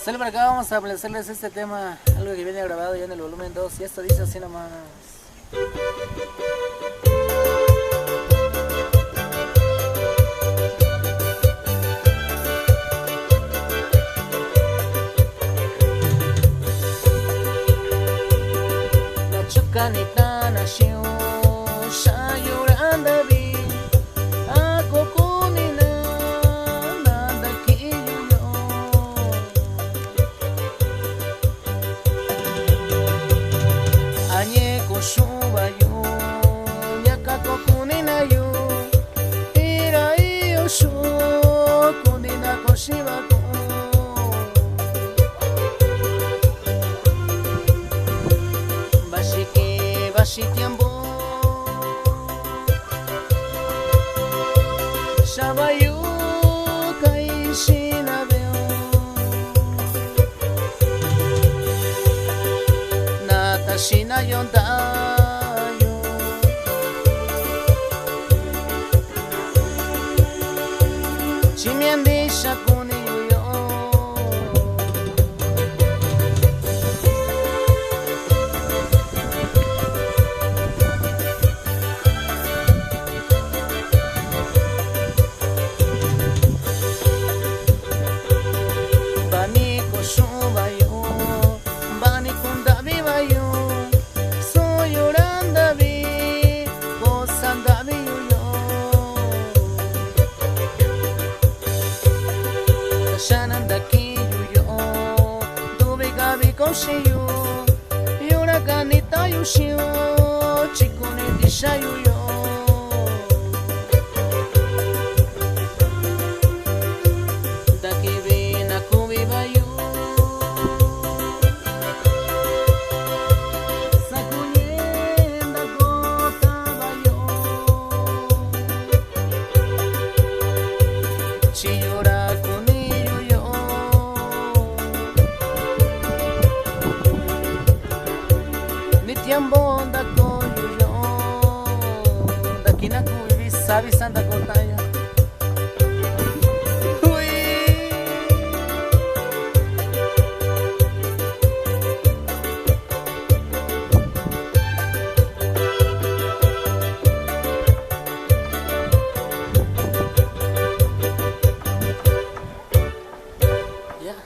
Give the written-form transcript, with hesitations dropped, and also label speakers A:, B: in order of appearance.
A: Sale para acá, vamos a hacerles este tema, algo que viene grabado ya en el volumen 2, y esto dice así nomás. La chucanita nació, ya llorando vi. Shubayu, yakako kunina yu, irai yoshu, kunina koshibaku. Bashiki, bashitiambo, shabayu, kaishina veo. Natashina yonda. Chimiandisha kuniyo Bani koshubayo, bani kundabibayo, soy orandabi, kosandabiyo. Shanandaki yo, tuve gabi koshiyo, yura ganita yushio, chikune dishayu yo. Daki vina kubibayu, sakuyenda gotabayo, chiyura kuni. Nitiambonda koyo yo, dakina kuivi sabi santa kotaya. Yeah.